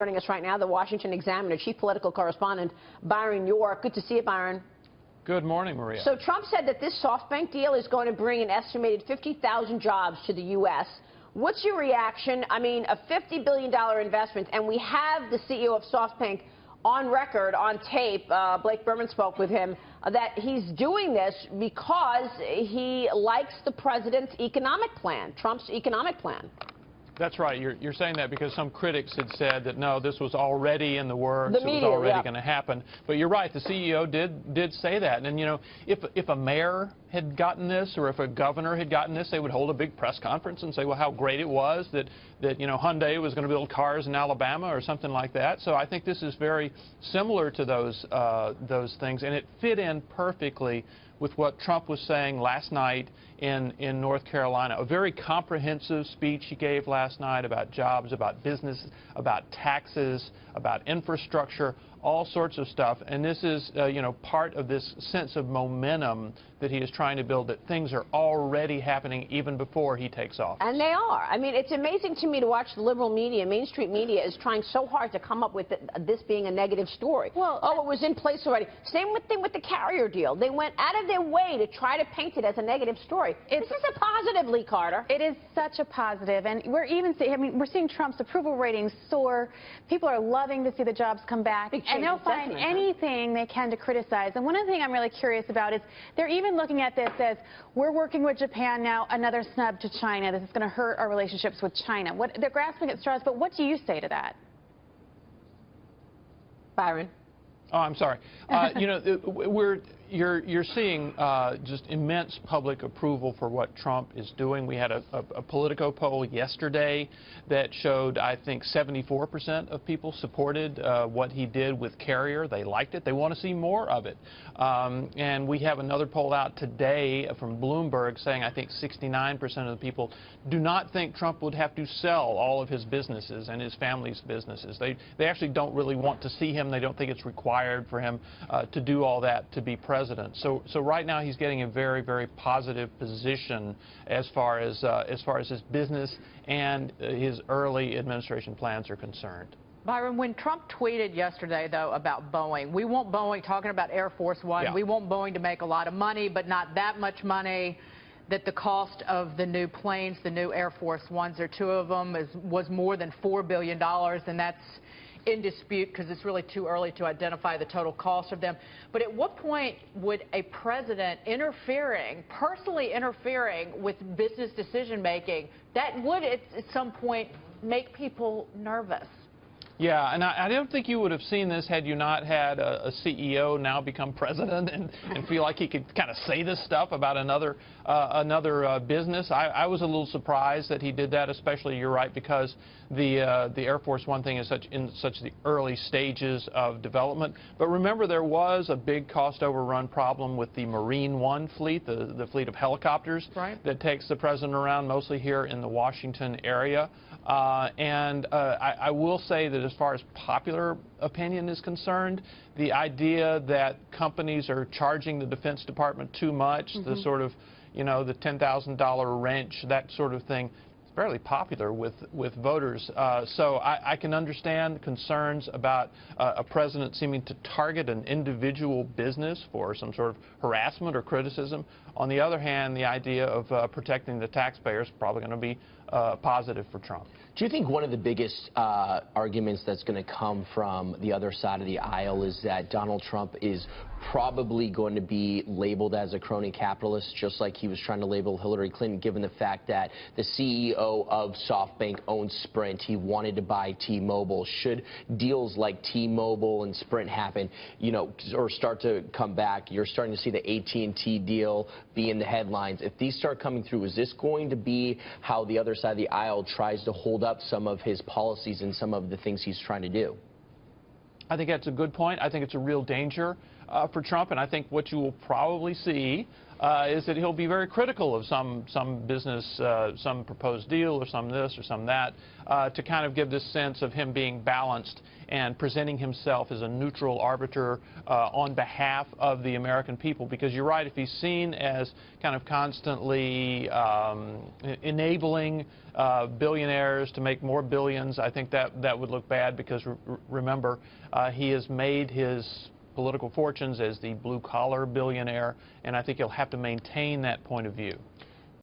Joining us right now, the Washington Examiner chief political correspondent, Byron York. Good to see you, Byron. Good morning, Maria. So Trump said that this SoftBank deal is going to bring an estimated 50,000 jobs to the U.S. What's your reaction? I mean, a $50 billion investment, and we have the CEO of SoftBank on record, on tape, Blake Berman spoke with him, that he's doing this because he likes the president's economic plan, Trump's economic plan. That's right. You're saying that because some critics had said that, no, this was already in the works. The media, it was already yeah. going to happen. But you're right. The CEO did say that. And, you know, if a mayor had gotten this or if a governor had gotten this, they would hold a big press conference and say, well, how great it was that you know, Hyundai was going to build cars in Alabama or something like that. So I think this is very similar to those things. And it fit in perfectly with what Trump was saying last night in North Carolina. A very comprehensive speech he gave last night about jobs, about business, about taxes, about infrastructure, all sorts of stuff. And this is, you know, part of this sense of momentum that he is trying to build, that things are already happening even before he takes off. And they are. I mean, it's amazing to me to watch the liberal media, Main Street media, is trying so hard to come up with this being a negative story. Well, oh, it was in place already. Same thing with the carrier deal. They went out of their way to try to paint it as a negative story. This is a positive, Lee Carter. It is such a positive, and we're even seeing, I mean, we're seeing Trump's approval ratings soar. People are loving to see the jobs come back, and they'll find anything they can to criticize. And one of the things I'm really curious about is they're even looking at this as, we're working with Japan now, another snub to China. This is going to hurt our relationships with China. They're grasping at straws, but what do you say to that? Byron. Oh, I'm sorry. You know, you're seeing just immense public approval for what Trump is doing. We had a Politico poll yesterday that showed, I think, 74% of people supported what he did with Carrier. They liked it. They want to see more of it. And we have another poll out today from Bloomberg saying, I think 69% of the people do not think Trump would have to sell all of his businesses and his family's businesses. They actually don't really want to see him. They don't think it's required for him to do all that to be president. So right now he's getting a very, very positive position as far as his business and his early administration plans are concerned. Byron, when Trump tweeted yesterday, though, about Boeing, we want Boeing, talking about Air Force One, yeah. We want Boeing to make a lot of money, but not that much money, that the cost of the new planes, the new Air Force Ones, there are two of them, was more than $4 billion, and that's in dispute because it's really too early to identify the total cost of them. But at what point would a president personally interfering with business decision making, that would at some point make people nervous? Yeah, and I don't think you would have seen this had you not had a CEO now become president and feel like he could kind of say this stuff about another business. I was a little surprised that he did that, especially, you're right, because the Air Force One thing is in such the early stages of development. But remember, there was a big cost overrun problem with the Marine One fleet, the fleet of helicopters that takes the president around, mostly here in the Washington area. I will say that as far as popular opinion is concerned, the idea that companies are charging the Defense Department too much, the sort of, you know, the $10,000 wrench, that sort of thing, it's fairly popular with voters. So I can understand concerns about a president seeming to target an individual business for some sort of harassment or criticism. On the other hand, the idea of protecting the taxpayers is probably going to be positive for Trump. Do you think one of the biggest arguments that's going to come from the other side of the aisle is that Donald Trump is probably going to be labeled as a crony capitalist, just like he was trying to label Hillary Clinton, given the fact that the CEO of SoftBank owns Sprint? He wanted to buy T-Mobile. Should deals like T-Mobile and Sprint happen, you know, or start to come back, you're starting to see the AT&T deal be in the headlines. If these start coming through, is this going to be how the other side of the aisle tries to hold up some of his policies and some of the things he's trying to do? I think that's a good point. I think it's a real danger. for Trump, and I think what you will probably see is that he'll be very critical of some business, some proposed deal or some this or some that, to kind of give this sense of him being balanced and presenting himself as a neutral arbiter on behalf of the American people. Because you're right, if he's seen as kind of constantly enabling billionaires to make more billions, I think that would look bad, because remember, he has made his political fortunes as the blue-collar billionaire, and I think he'll have to maintain that point of view.